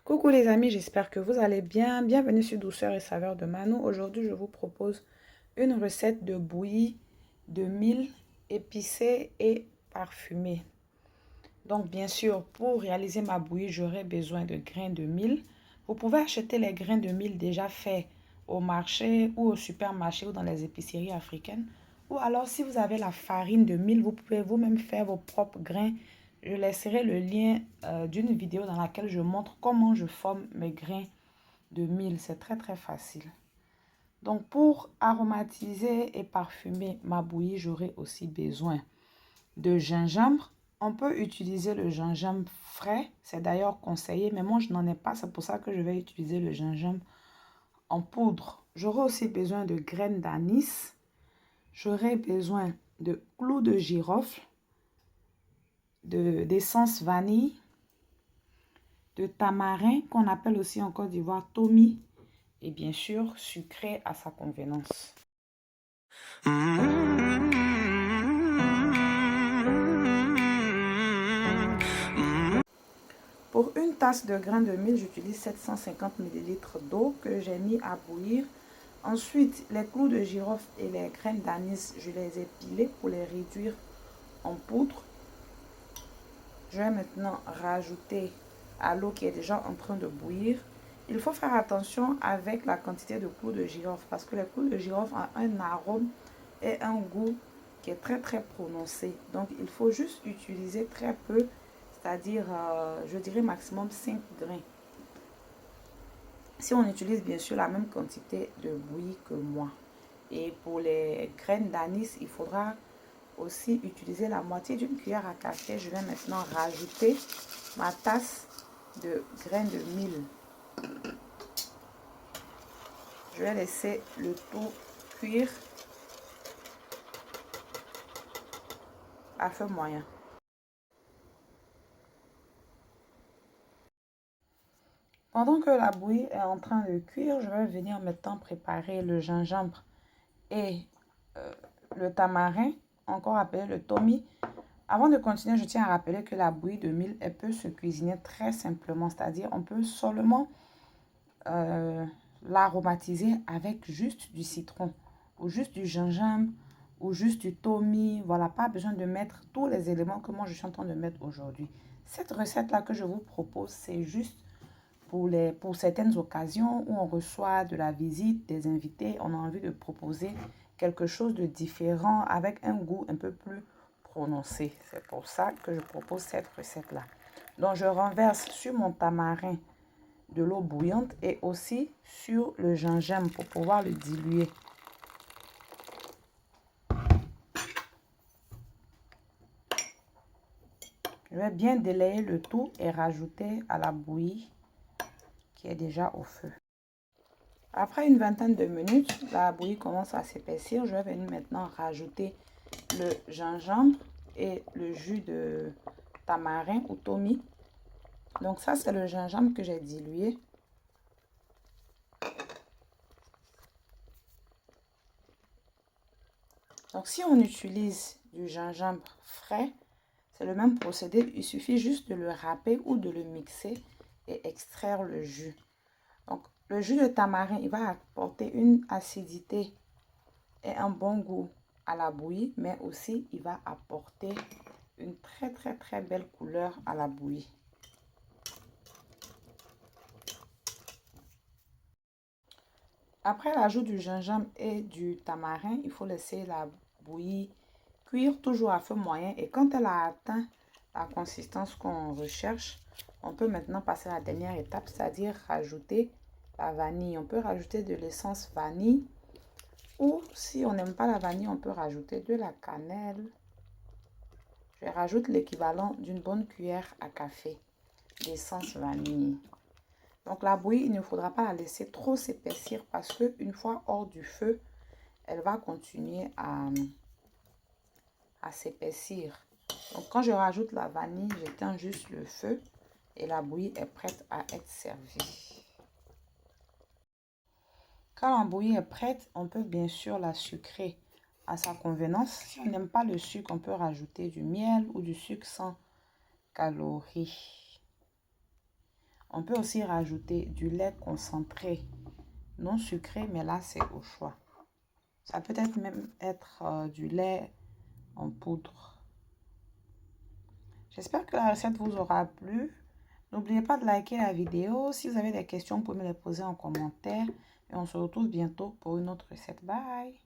Coucou les amis, j'espère que vous allez bien. Bienvenue sur Douceur et Saveur de Mano. Aujourd'hui, je vous propose une recette de bouillie de mil épicé et parfumé. Donc, bien sûr, pour réaliser ma bouillie, j'aurai besoin de grains de mil. Vous pouvez acheter les grains de mil déjà faits au marché ou au supermarché ou dans les épiceries africaines. Ou alors, si vous avez la farine de mil, vous pouvez vous-même faire vos propres grains. Je laisserai le lien d'une vidéo dans laquelle je montre comment je forme mes grains de mil. C'est très très facile. Donc, pour aromatiser et parfumer ma bouillie, j'aurai aussi besoin de gingembre. On peut utiliser le gingembre frais, c'est d'ailleurs conseillé, mais moi je n'en ai pas, c'est pour ça que je vais utiliser le gingembre en poudre. J'aurai aussi besoin de graines d'anis, j'aurai besoin de clous de girofle, d'essence vanille, de tamarin qu'on appelle aussi en Côte d'Ivoire tomi, et bien sûr sucré à sa convenance. Pour une tasse de grains de mil, j'utilise 750 ml d'eau que j'ai mis à bouillir. Ensuite, les clous de girofle et les graines d'anis, je les ai pilés pour les réduire en poudre. Je vais maintenant rajouter à l'eau qui est déjà en train de bouillir. Il faut faire attention avec la quantité de clous de girofle parce que les clous de girofle ont un arôme et un goût qui est très très prononcé. Donc, il faut juste utiliser très peu, c'est-à-dire, je dirais maximum 5 grains. Si on utilise bien sûr la même quantité de bouillie que moi. Et pour les graines d'anis, il faudra aussi utiliser la moitié d'une cuillère à café. Je vais maintenant rajouter ma tasse de graines de mil. Je vais laisser le tout cuire à feu moyen. Pendant que la bouillie est en train de cuire, je vais venir maintenant préparer le gingembre et le tamarin, encore appelé le tomi. Avant de continuer, je tiens à rappeler que la bouillie de mil, elle peut se cuisiner très simplement, c'est-à-dire on peut seulement l'aromatiser avec juste du citron ou juste du gingembre ou juste du tomi. Voilà, pas besoin de mettre tous les éléments que moi je suis en train de mettre aujourd'hui. Cette recette-là que je vous propose, c'est juste pour certaines occasions où on reçoit de la visite, des invités, on a envie de proposer quelque chose de différent avec un goût un peu plus prononcé. C'est pour ça que je propose cette recette-là. Donc, je renverse sur mon tamarin de l'eau bouillante et aussi sur le gingembre pour pouvoir le diluer. Je vais bien délayer le tout et rajouter à la bouillie qui est déjà au feu. Après une vingtaine de minutes, la bouillie commence à s'épaissir. Je vais venir maintenant rajouter le gingembre et le jus de tamarin ou tomi. Donc ça, c'est le gingembre que j'ai dilué. Donc si on utilise du gingembre frais, c'est le même procédé. Il suffit juste de le râper ou de le mixer et extraire le jus. Donc le jus de tamarin, il va apporter une acidité et un bon goût à la bouillie, mais aussi il va apporter une très belle couleur à la bouillie. Après l'ajout du gingembre et du tamarin, il faut laisser la bouillie cuire toujours à feu moyen. Et quand elle a atteint la consistance qu'on recherche, on peut maintenant passer à la dernière étape, c'est-à-dire rajouter la vanille. On peut rajouter de l'essence vanille ou si on n'aime pas la vanille, on peut rajouter de la cannelle. Je rajoute l'équivalent d'une bonne cuillère à café d'essence vanille. Donc la bouillie, il ne faudra pas la laisser trop s'épaissir parce qu'une fois hors du feu, elle va continuer à s'épaissir. Donc quand je rajoute la vanille, j'éteins juste le feu et la bouillie est prête à être servie. Quand la bouillie est prête, on peut bien sûr la sucrer à sa convenance. Si on n'aime pas le sucre, on peut rajouter du miel ou du sucre sans calories. On peut aussi rajouter du lait concentré, non sucré, mais là, c'est au choix. Ça peut être même être du lait en poudre. J'espère que la recette vous aura plu. N'oubliez pas de liker la vidéo. Si vous avez des questions, vous pouvez me les poser en commentaire. Et on se retrouve bientôt pour une autre recette. Bye!